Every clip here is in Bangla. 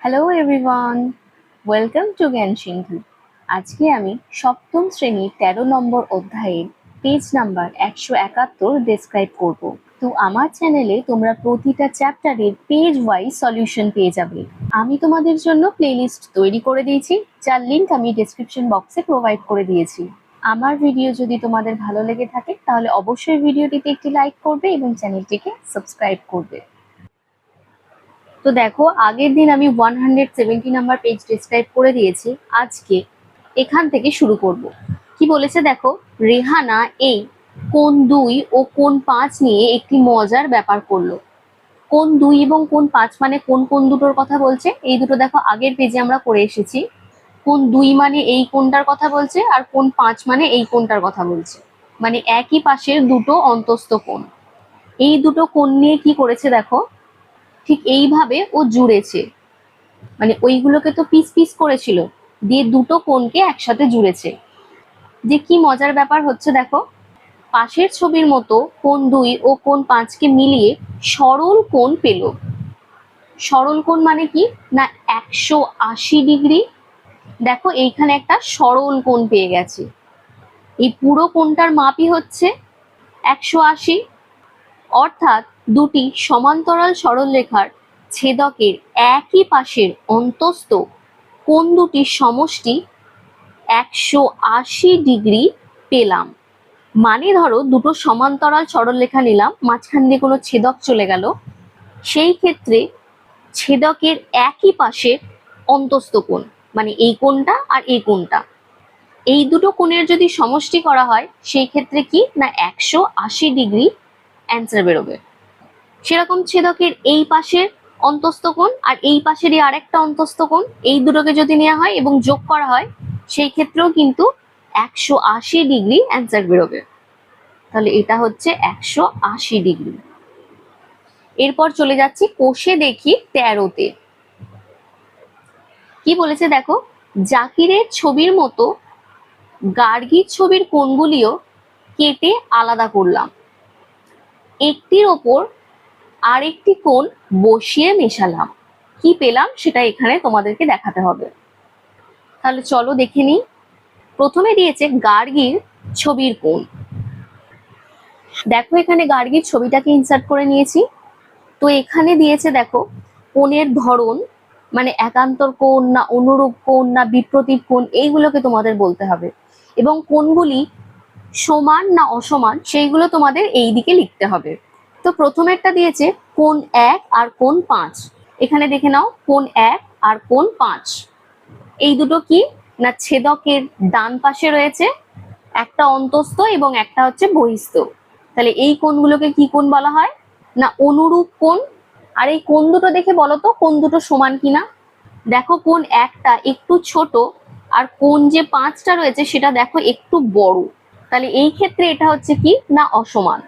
হ্যালো এভরিওয়ান, ওয়েলকাম টু জ্ঞান সিন্ধু। আজকে আমি সপ্তম শ্রেণীর ১৩ নম্বর অধ্যায়ের পেজ নাম্বার ১৭১ ডেসক্রাইব করব। তো আমার চ্যানেলে তোমরা প্রতিটা চ্যাপ্টারের পেজ ওয়াইজ সলিউশন পেয়ে যাবে। আমি তোমাদের জন্য প্লেলিস্ট তৈরি করে দিয়েছি, যার লিঙ্ক আমি ডেসক্রিপশন বক্সে প্রোভাইড করে দিয়েছি। আমার ভিডিও যদি তোমাদের ভালো লেগে থাকে তাহলে অবশ্যই ভিডিওটিতে একটি লাইক করবে এবং চ্যানেলটিকে সাবস্ক্রাইব করবে। তো দেখো, আগের দিন আমি 170 নাম্বার পেজ ডিসক্রাইব করে দিয়েছি। আজকে এখান থেকে শুরু করব। কি বলেছে দেখো, রেহানা এই কোণ 2 ও কোণ 5 নিয়ে একটি মজার ব্যাপার করলো। কোণ 2 এবং কোণ 5 মানে কোন দুটোর কথা বলছে? এই দুটো দেখো আগের পেজে আমরা করে এসেছি। কোণ 2 মানে এই কোণটার কথা বলছে, আর কোণ 5 মানে এই কোণটার কথা বলছে। মানে একই পাশের দুটো অন্তস্থ কোণ। এই দুটো কোণ নিয়ে কি করেছে দেখো, ঠিক এইভাবে ও জুড়েছে। মানে ওইগুলোকে তো পিস পিস করেছিল, দিয়ে দুটো কোণকে একসাথে জুড়েছে। যে কি মজার ব্যাপার হচ্ছে দেখো, পাশের ছবির মতো কোণ 2 ও কোণ 5 কে মিলিয়ে সরল কোণ পেল। সরল কোণ মানে কি না 180 ডিগ্রি। দেখো এইখানে একটা সরল কোণ পেয়ে গেছে। এই পুরো কোণটার মাপই হচ্ছে 180, অর্থাৎ দুটি সমান্তরাল সরলরেখার ছেদকের একই পাশের অন্তস্থ কোণ দুটির সমষ্টি 180 ডিগ্রি পেলাম। মানে ধরো দুটো সমান্তরাল সরলরেখা নিলাম, মাঝখান দিয়ে কোনো ছেদক চলে গেল, সেই ক্ষেত্রে ছেদকের একই পাশের অন্তস্থ কোণ মানে এই কোণটা আর এই কোণটা, এই দুটো কোণের যদি সমষ্টি করা হয় সেই ক্ষেত্রে কি না 180 ডিগ্রি অ্যান্সার বেরোবে। সেরকম ছেদকের এই পাশের অন্তস্থ কোণ আর এই পাশেরই আরেকটা অন্তস্থ কোণ, এই দুটোকে যদি নেওয়া হয় এবং যোগ করা হয় সেই ক্ষেত্রেও কিন্তু 180 ডিগ্রি অ্যান্সার বেরোবে। তাহলে এটা হচ্ছে 180 ডিগ্রি। এরপর চলে যাচ্ছি কোষে দেখি 13তে। কি বলেছে দেখো, জাকিরের ছবির মতো গার্গীর ছবির কোণগুলিও কেটে আলাদা করলাম। একটির ওপর আরেকটি কোণ বসিয়ে মেশালাম। কি পেলাম সেটা এখানে তোমাদেরকে দেখাতে হবে। তাহলে চলো দেখে নিই। প্রথমে দিয়েছে গার্গীর ছবির কোণ। দেখো এখানে গার্গীর ছবিটাকে ইনসার্ট করে নিয়েছি। তো এখানে দিয়েছে দেখো কোণের ধরন, মানে একান্তর কোণ না অনুরূপ কোণ না বিপরীত কোণ, এইগুলোকে তোমাদের বলতে হবে। এবং কোণগুলি সমান না অসমান সেইগুলো তোমাদের এই দিকে লিখতে হবে। তো প্রথমেরটা দিয়েছে কোণ 1 আর কোণ 5। এখানে দেখে নাও কোণ 1 আর কোণ 5, এই দুটো কি না ছেদকের ডান পাশে রয়েছে, একটা অন্তস্থ এবং একটা হচ্ছে বহিস্থ। তাহলে এই কোণগুলোকে কি কোণ বলা হয় না অনুরূপ কোণ। আর এই কোণ দুটো দেখে বলো তো কোণ দুটো সমান কিনা। দেখো কোণ একটা একটু ছোট আর কোণ যে 5টা রয়েছে সেটা দেখো একটু বড়, তাহলে এই ক্ষেত্রে এটা হচ্ছে কি না অসমান।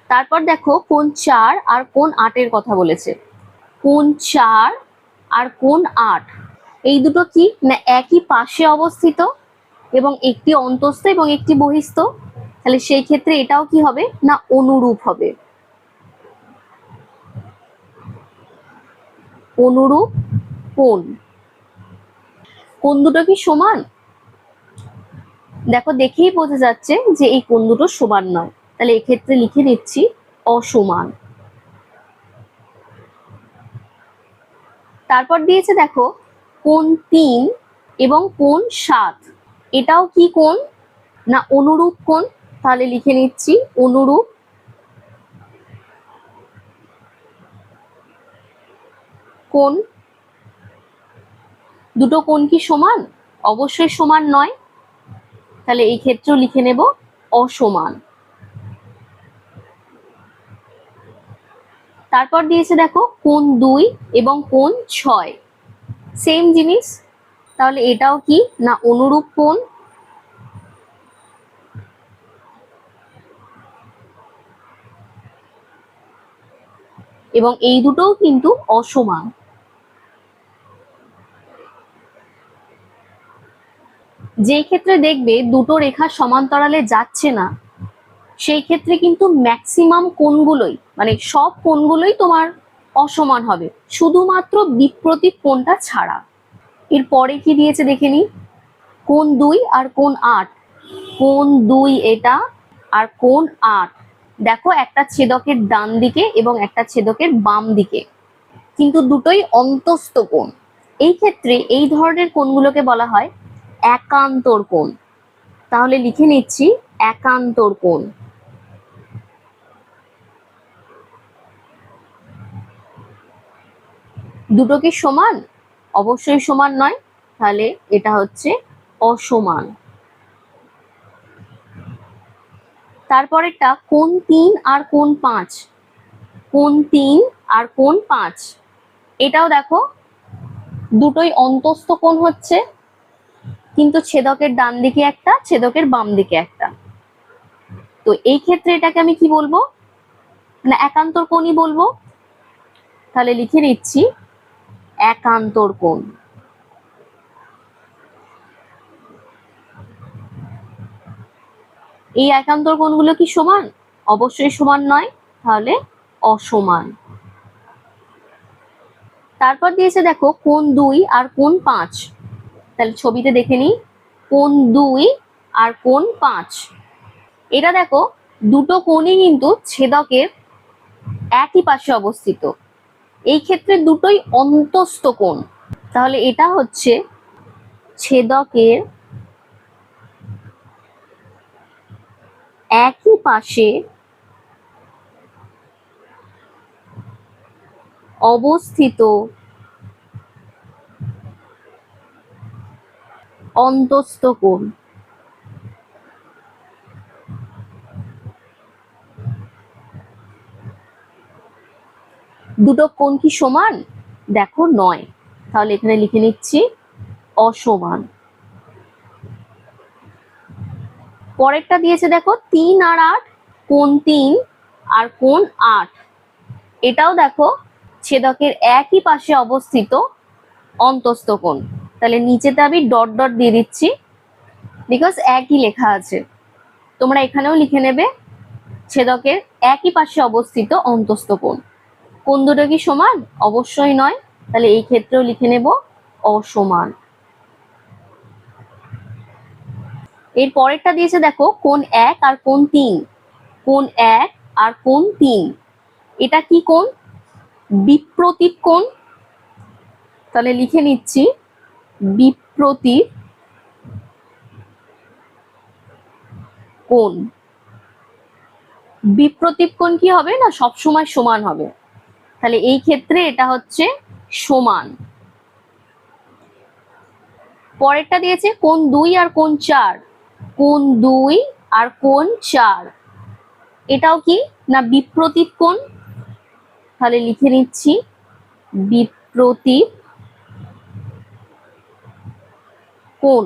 তারপর দেখো কোণ 4 আর কোণ 8-এর কথা বলেছে। কোণ 4 আর কোণ 8 এই দুটো কি না একই পাশে অবস্থিত এবং একটি অন্তস্থ এবং একটি বহিস্থ, তাহলে সেই ক্ষেত্রে এটাও কি হবে না অনুরূপ হবে। অনুরূপ কোণ। কোণ দুটো কি সমান? দেখো দেখেই বোঝা যাচ্ছে যে এই কোণ দুটো সমান নয়, তাহলে এক্ষেত্রে লিখে নিচ্ছি অসমান। তারপর দিয়েছে দেখো কোণ 3 এবং কোণ 7, এটাও কি কোণ না অনুরূপ কোণ, তাহলে লিখে নিচ্ছি অনুরূপ। কোণ দুটো কোণ কি সমান? অবশ্যই সমান নয়, তাহলে এই ক্ষেত্রেও লিখে নেব অসমান। তারপর দিয়েছে দেখো কোণ 2 এবং কোণ 6, সেম জিনিস, তাহলে এটাও কি না অনুরূপ কোণ। এবং এই দুটোও কিন্তু অসমান। যে ক্ষেত্রে দেখবে দুটো রেখা সমান্তরালে যাচ্ছে না সেই ক্ষেত্রে কিন্তু ম্যাক্সিমাম কোণগুলোই মানে সব কোণগুলোই তোমার অসমান হবে, শুধুমাত্র বিপ্রতীপ কোণটা ছাড়া। এরপরে কি দিয়েছে দেখে নি, কোণ 2 আর কোণ 8, কোণ 2 এটা আর কোণ 8। দেখো একটা ছেদকের ডান দিকে এবং একটা ছেদকের বাম দিকে, কিন্তু দুটোই অন্তস্থ কোণ। এই ক্ষেত্রে এই ধরনের কোণগুলোকে বলা হয় একান্তর কোণ। তাহলে লিখে নিচ্ছি একান্তর কোণ। দুটো কি সমান? অবশ্যই সমান নয়, তাহলে এটা হচ্ছে অসমান। তারপরেরটা কোণ 3 আর কোণ 5, কোণ 3 আর কোণ 5, এটাও দেখো দুটোই অন্তস্থ কোণ হচ্ছে, কিন্তু ছেদকের ডান দিকে একটা, ছেদকের বাম দিকে একটা। তো এই ক্ষেত্রে এটাকে আমি কি বলবো, না একান্তর কোণই বলবো। তাহলে লিখে নিচ্ছি একান্তর কোণ। এই একান্তর কোণগুলো কি সমান? অবশ্যই সমান নয়, তাহলে অসমান। তারপর দিয়েছে দেখো কোণ 2 আর কোণ 5। তাহলে ছবিতে দেখে নিই, কোণ 2 আর কোণ 5, এটা দেখো দুটো কোণই কিন্তু ছেদকের একই পাশে অবস্থিত। এই ক্ষেত্রে দুটোই অন্তস্থ কোণ। তাহলে এটা হচ্ছে ছেদকের একই পাশে অবস্থিত অন্তস্থ কোণ। দুটো কোণ কি সমান? দেখো নয়, তাহলে এখানে লিখে নিচ্ছি অসমান। পরেরটা দিয়েছে দেখো 3 আর 8, কোণ 3 আর কোণ 8, এটাও দেখো ছেদকের একই পাশে অবস্থিত অন্তস্থ কোণ। তাহলে নিচেতে আমি ডট ডট দিয়ে দিচ্ছি, বিকজ একই লেখা আছে। তোমরা এখানেও লিখে নেবে ছেদকের একই পাশে অবস্থিত অন্তস্থ কোণ। কোণ দুটো কি সমান? অবশ্যই নয়, তাহলে এই ক্ষেত্রেও লিখে নেব অসমান। এর পরেরটা দিয়েছে দেখো কোণ 1 আর কোণ 3, কোণ 1 আর কোণ 3, এটা কি কোণ? বিপ্রতীপ কোণ। তাহলে লিখে নিচ্ছি বিপ্রতীপ কোণ। বিপ্রতীপ কোণ কি হবে না, সবসময় সমান হবে, তাহলে এই ক্ষেত্রে এটা হচ্ছে সমান। পরেরটা দিয়েছে কোণ 2 আর কোণ 4, কোণ 2 আর কোণ 4, এটাও কি না বিপ্রতীপ কোণ। তাহলে লিখে নিচ্ছি বিপ্রতীপ কোণ।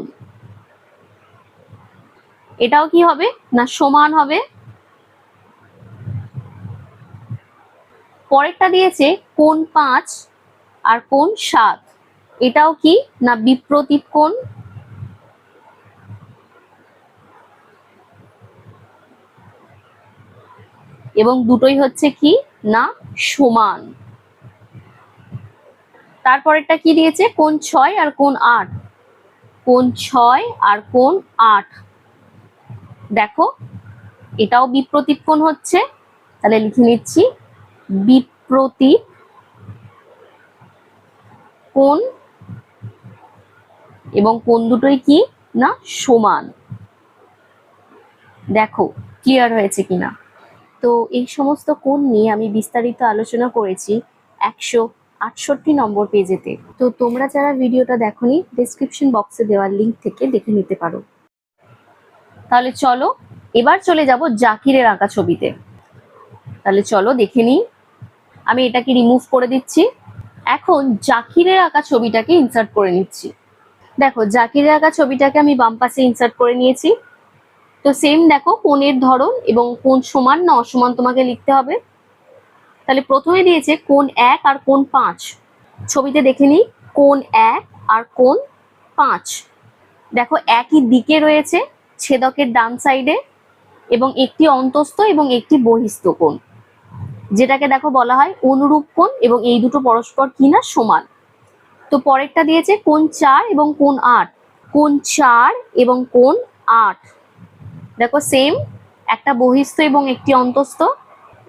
এটাও কি হবে না সমান হবে। পরেরটা দিয়েছে কোণ 5 আর কোণ 7, এটাও কি না বিপ্রতীপ কোণ। এবং দুটোই হচ্ছে কি না সমান। তারপরেরটা কি দিয়েছে কোণ 6 আর কোণ 8, কোণ 6 আর কোণ 8, দেখো এটাও বিপ্রতীপ কোণ হচ্ছে। তাহলে লিখে নিচ্ছি বিপ্রতীপ কোণ, এবং কোণ দুটোই কি না সমান। দেখো ক্লিয়ার হয়েছে কিনা। তো এই সমস্ত কোণ নিয়ে আমি বিস্তারিত আলোচনা করেছি 168 নম্বর পেজেতে। তো তোমরা যারা ভিডিওটা দেখোনি, ডেসক্রিপশন বক্সে দেওয়া লিঙ্ক থেকে দেখে নিতে পারো। তাহলে চলো এবার চলে যাব জাকিরের আঁকা ছবিতে। তাহলে চলো দেখে নিই। আমি এটাকে রিমুভ করে দিচ্ছি। এখন জাকিরের আঁকা ছবিটাকে ইনসার্ট করে নিচ্ছি। দেখো জাকিরের আঁকা ছবিটাকে আমি বাম পাশে ইনসার্ট করে নিয়েছি। তো সেম দেখো কোণের ধরন এবং কোণ সমান না অসমান তোমাকে লিখতে হবে। তাহলে প্রথমে দিয়েছে কোণ 1 আর কোণ 5, ছবিতে দেখে নিই কোণ 1 আর কোণ 5, দেখো একই দিকে রয়েছে ছেদকের ডান সাইডে, এবং একটি অন্তস্থ এবং একটি বহিস্থ কোণ। যেটাকে দেখো বলা হয় অনুরূপ কোণ, এবং এই দুটো পরস্পর কি না সমান। তো পরেরটা দিয়েছে কোণ 4 এবং কোণ 8। কোণ 4 এবং কোণ 8, দেখো সেম, একটা বহিস্থ এবং একটি অন্তস্থ।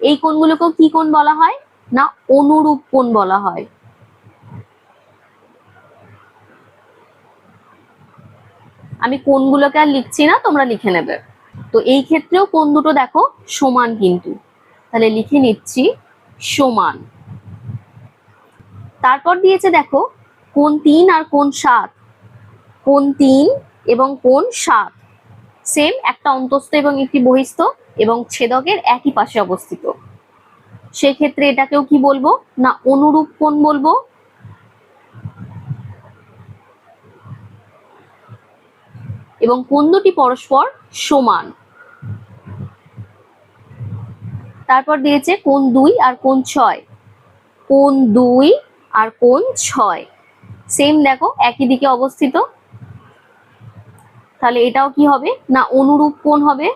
এই কোণগুলোকেও কি কোণ বলা হয় না অনুরূপ কোণ বলা হয়। আমি কোণগুলোকে আর লিখছি না, তোমরা লিখে নেবে। তো এই ক্ষেত্রেও কোণ দুটো দেখো সমান কিন্তু, তাহলে লিখে নিচ্ছি সমান। তারপর দিয়েছে দেখো কোণ 3 আর কোণ 7। কোণ 3 এবং কোণ 7 সেম, একটা অন্তস্থ এবং একটি বহিস্থ এবং ছেদকের একই পাশে অবস্থিত। সেক্ষেত্রে এটাকেও কি বলবো না অনুরূপ কোণ বলবো। এবং কোণ দুটি পরস্পর সমান। তারপর দিয়েছে কোণ 2 আর কোণ 6। কোণ 2 আর কোণ 6 সেম, দেখো একই দিকে অবস্থিত, তাহলে এটাও কি হবে না অনুরূপ কোণ হবে।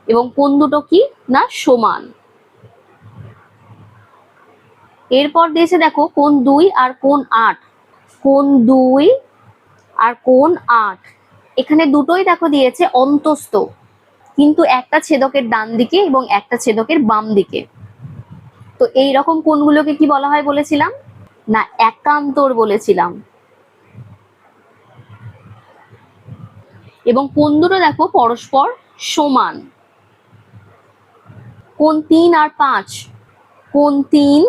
এবং কোণ দুটো কি না সমান। এরপর দিয়েছে দেখো কোণ 2 আর কোণ 8। কোণ 2 আর কোণ 8, এখানে দুটোই দেখো দিয়েছে অন্তস্থ, কিন্তু একটা ছেদকের ডান দিকে এবং একটা ছেদকের বাম দিকে। তো এই রকম কোণগুলোকে কি বলা হয় বলেছিলাম না একান্তর বলেছিলাম। এবং কোণ দুটো দেখো পরস্পর সমান। কোণ 3 আর 5। কোণ 3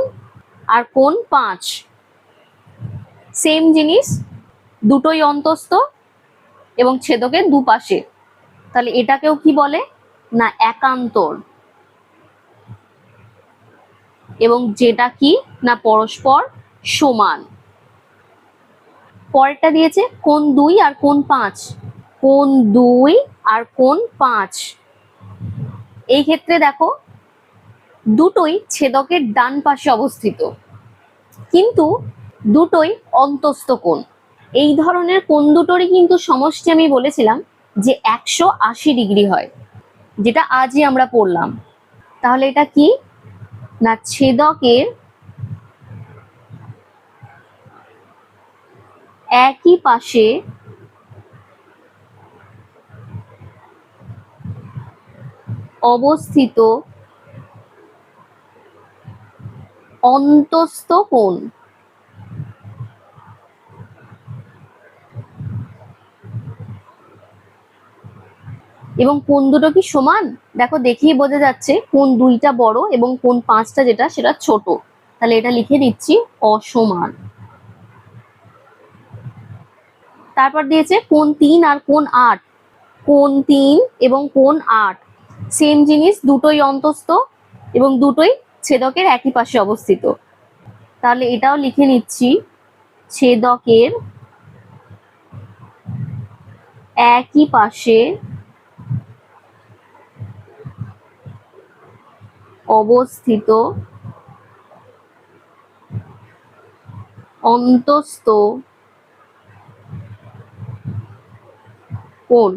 আর কোণ 5 সেম জিনিস, দুটোই অন্তস্থ এবং ছেদকের দুপাশে, তাহলে এটাকেও কি বলে না একান্তর। এবং যেটা কি না পরস্পর সমান। পরেরটা দিয়েছে কোণ 2 আর কোণ 5। কোণ 2 আর কোণ 5, এই ক্ষেত্রে দেখো দুটোই ছেদকের ডান পাশে অবস্থিত, কিন্তু দুটোই অন্তস্থ কোণ। এই ধরনের কোণ দুটোরই কিন্তু সমষ্টি আমি বলেছিলাম যে 180 ডিগ্রি হয়, যেটা আজই আমরা পড়লাম। তাহলে এটা কি না ছেদকের একই পাশে অবস্থিত অন্তস্থ কোণ। এবং কোণ দুটো কি সমান, দেখো দেখিয়ে বোঝা যাচ্ছে কোণ 2টা বড় এবং কোণ 5টা যেটা সেটা ছোট, তাহলে এটা লিখে দিচ্ছি অসমান। তারপর দিয়েছে কোণ 3 আর কোণ 8। কোণ 3 এবং কোণ 8 সেম জিনিস, দুটোই অন্তস্থ এবং দুটোই ছেদকের একই পাশে অবস্থিত, তাহলে এটাও লিখে নিচ্ছি ছেদকের একই পাশে অবস্থিত অন্তস্থ কোণ।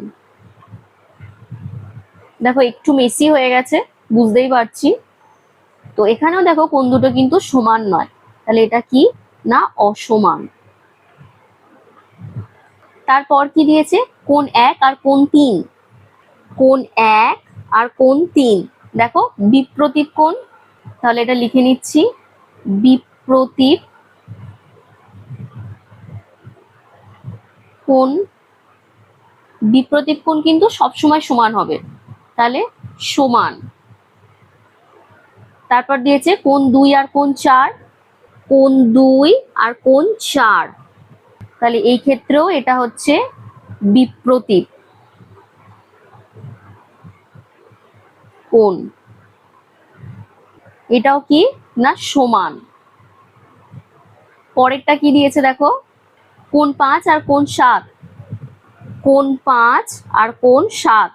দেখো একটু মেসি হয়ে গেছে, বুঝতেই পারছি। তো এখানেও দেখো কোণ দুটো কিন্তু সমান নয়, তাহলে এটা কি না অসমান। তারপর কি দিয়েছে কোণ 1 আর কোণ 3। কোণ 1 আর কোণ 3 দেখো বিপ্রতীপ কোণ, তাহলে এটা লিখে নিচ্ছি বিপ্রতীপ কোণ। বিপ্রতীপ কোণ কিন্তু সবসময় সমান হবে, তাহলে সমান। তারপর দিয়েছে কোণ 2 আর কোণ 4। কোণ 2 আর কোণ 4, তাহলে এই ক্ষেত্রেও এটা হচ্ছে বিপ্রতীপ কোণ, এটাও কি না সমান। পরেরটা কি দিয়েছে দেখো কোণ 5 আর কোণ 7। কোণ 5 আর কোণ 7,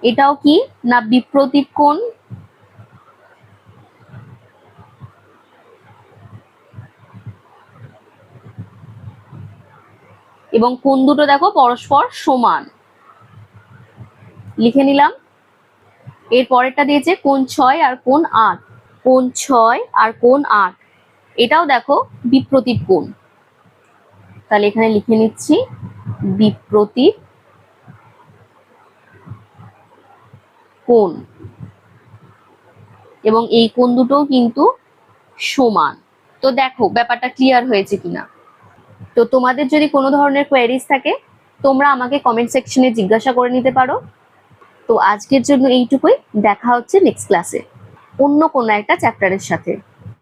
এটাও কি না বিপ্রতীপ কোণ। এবং কোণ দুটো দেখো পরস্পর সমান। লিখে নিলাম। এর পরেরটা দিয়েছে কোণ 6 আর কোণ 8, কোণ 6 আর কোণ 8, এটাও দেখো বিপ্রতীপ কোণ। তাহলে এখানে লিখে নিচ্ছি বিপ্রতীপ কোণ, এবং এই কোণ দুটো কিন্তু সমান। তো দেখো ব্যাপারটা ক্লিয়ার হয়েছে কিনা। তো তোমাদের যদি কোনো ধরনের কোয়েরিজ থাকে তোমরা আমাকে কমেন্ট সেকশনে জিজ্ঞাসা করে নিতে পারো। তো আজকের জন্য এইটুকুই, দেখা হচ্ছে নেক্সট ক্লাসে অন্য কোনো একটা চ্যাপ্টারের সাথে।